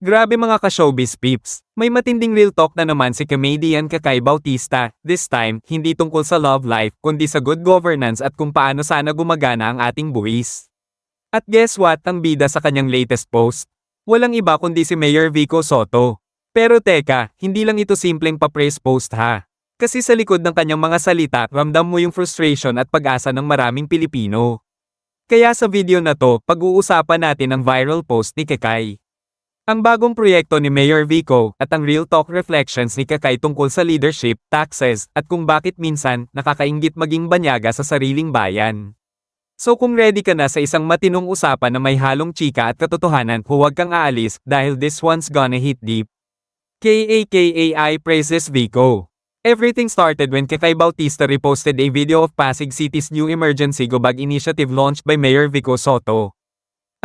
Grabe mga ka-showbiz peeps, may matinding real talk na naman si comedian Kakay Bautista, this time, hindi tungkol sa love life, kundi sa good governance at kung paano sana gumagana ang ating buwis. At guess what, ang bida sa kanyang latest post? Walang iba kundi si Mayor Vico Soto. Pero teka, hindi lang ito simpleng pa-praise post ha. Kasi sa likod ng kanyang mga salita, ramdam mo yung frustration at pag-asa ng maraming Pilipino. Kaya sa video na to, pag-uusapan natin ang viral post ni Kakay. Ang bagong proyekto ni Mayor Vico at ang real talk reflections ni Kakay tungkol sa leadership, taxes, at kung bakit minsan nakakainggit maging banyaga sa sariling bayan. So kung ready ka na sa isang matinong usapan na may halong chika at katotohanan, huwag kang aalis dahil this one's gonna hit deep. KAKAI praises Vico. Everything started when Kakay Bautista reposted a video of Pasig City's new emergency go bag initiative launched by Mayor Vico Soto.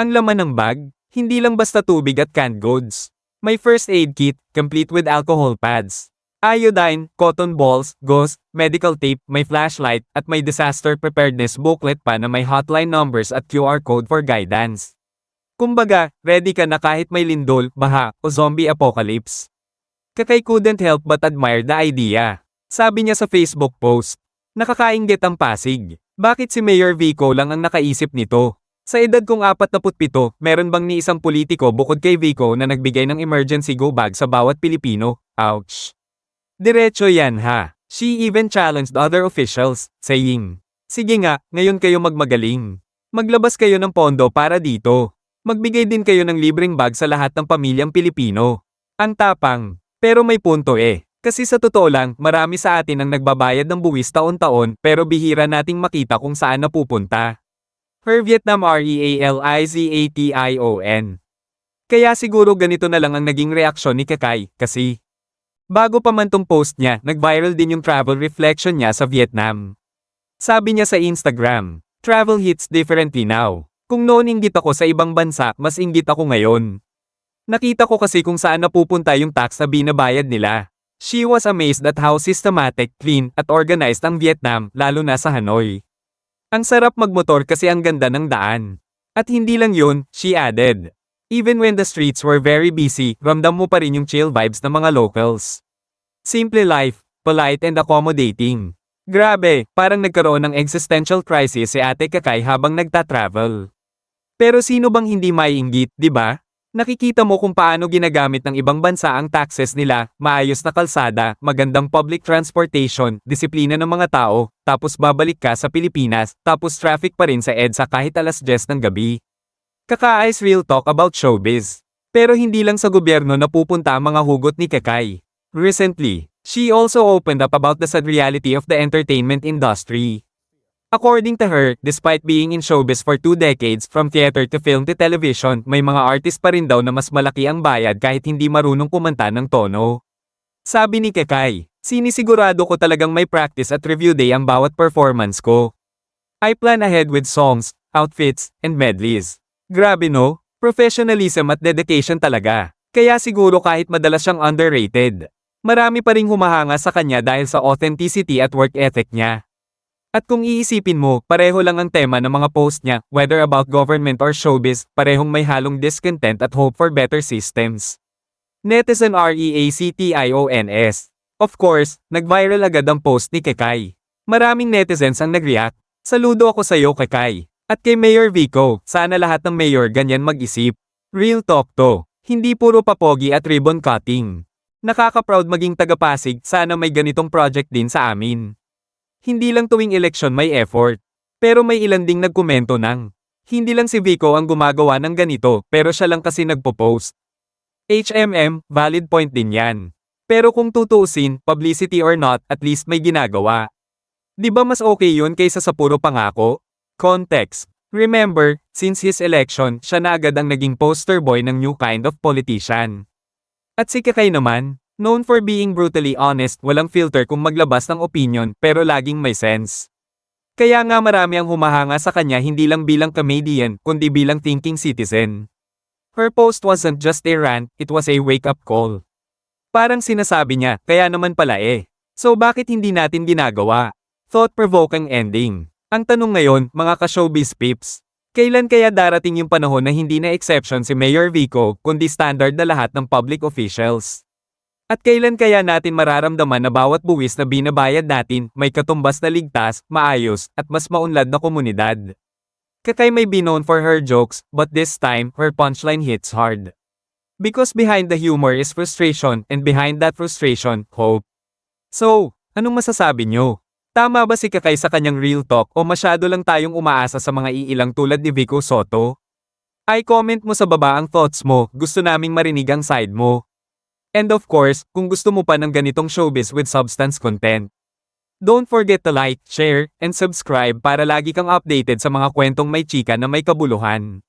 Ang laman ng bag? Hindi lang basta tubig at canned goods. May first aid kit, complete with alcohol pads, iodine, cotton balls, gauze, medical tape, may flashlight, at may disaster preparedness booklet pa na may hotline numbers at QR code for guidance. Kumbaga, ready ka na kahit may lindol, baha, o zombie apocalypse. Kakay couldn't help but admire the idea. Sabi niya sa Facebook post, nakakainggit ang Pasig. Bakit si Mayor Vico lang ang nakaisip nito? Sa edad kong 47, meron bang ni isang politiko bukod kay Vico na nagbigay ng emergency go bag sa bawat Pilipino? Ouch. Diretso yan ha. She even challenged other officials, saying, sige nga, ngayon kayo magmagaling. Maglabas kayo ng pondo para dito. Magbigay din kayo ng libreng bag sa lahat ng pamilyang Pilipino. Ang tapang. Pero may punto eh. Kasi sa totoo lang, marami sa atin ang nagbabayad ng buwis taon-taon pero bihira nating makita kung saan napupunta. Her Vietnam Realization. Kaya siguro ganito na lang ang naging reaksyon ni Kakay, kasi bago pa man tong post niya, nag-viral din yung travel reflection niya sa Vietnam. Sabi niya sa Instagram, travel hits differently now. Kung noon inggit ako sa ibang bansa, mas inggit ako ngayon. Nakita ko kasi kung saan napupunta yung tax na binabayad nila. She was amazed at how systematic, clean, at organized ang Vietnam, lalo na sa Hanoi. Ang sarap magmotor kasi ang ganda ng daan. At hindi lang yun, she added. Even when the streets were very busy, ramdam mo pa rin yung chill vibes ng mga locals. Simple life, polite and accommodating. Grabe, parang nagkaroon ng existential crisis si Ate Kakay habang nagta-travel. Pero sino bang hindi maiinggit, di ba? Nakikita mo kung paano ginagamit ng ibang bansa ang taxes nila, maayos na kalsada, magandang public transportation, disiplina ng mga tao, tapos babalik ka sa Pilipinas, tapos traffic pa rin sa EDSA kahit alas 10 ng gabi. Kaka-ice real talk about showbiz. Pero hindi lang sa gobyerno napupunta ang mga hugot ni Kakay. Recently, she also opened up about the sad reality of the entertainment industry. According to her, despite being in showbiz for 2 decades, from theater to film to television, may mga artist pa rin daw na mas malaki ang bayad kahit hindi marunong kumanta ng tono. Sabi ni Kakay, sinisigurado ko talagang may practice at review day ang bawat performance ko. I plan ahead with songs, outfits, and medleys. Grabe no? Professionalism at dedication talaga. Kaya siguro kahit madalas siyang underrated, marami pa ring humahanga sa kanya dahil sa authenticity at work ethic niya. At kung iisipin mo, pareho lang ang tema ng mga post niya, whether about government or showbiz, parehong may halong discontent at hope for better systems. Netizen reactions. Of course, nag-viral agad ang post ni Kakay. Maraming netizens ang nag-react. Saludo ako sa iyo Kakay. At kay Mayor Vico, sana lahat ng mayor ganyan mag-isip. Real talk to. Hindi puro papogi at ribbon cutting. Nakaka-proud maging taga-Pasig, sana may ganitong project din sa amin. Hindi lang tuwing eleksyon may effort. Pero may ilan ding nagkomento ng, hindi lang si Vico ang gumagawa ng ganito, pero siya lang kasi nagpo-post. valid point din yan. Pero kung tutuusin, publicity or not, at least may ginagawa. Di ba mas okay yun kaysa sa puro pangako? Context. Remember, since his election, siya na agad ang naging poster boy ng new kind of politician. At si Kakay naman, known for being brutally honest, walang filter kung maglabas ng opinion, pero laging may sense. Kaya nga marami ang humahanga sa kanya hindi lang bilang comedian, kundi bilang thinking citizen. Her post wasn't just a rant, it was a wake-up call. Parang sinasabi niya, kaya naman pala eh. So bakit hindi natin ginagawa? Thought-provoking ending. Ang tanong ngayon, mga ka-showbiz peeps, Kailan kaya darating yung panahon na hindi na exception si Mayor Vico, kundi standard na lahat ng public officials? At kailan kaya natin mararamdaman na bawat buwis na binabayad natin, may katumbas na ligtas, maayos, at mas maunlad na komunidad? Kakay may be known for her jokes, but this time, her punchline hits hard. Because behind the humor is frustration, and behind that frustration, hope. So, anong masasabi nyo? Tama ba si Kakay sa kanyang real talk o masyado lang tayong umaasa sa mga iilang tulad ni Vico Soto? I-comment mo sa baba ang thoughts mo, gusto naming marinig ang side mo. And of course, kung gusto mo pa ng ganitong showbiz with substance content, don't forget to like, share, and subscribe para lagi kang updated sa mga kwentong may chika na may kabuluhan.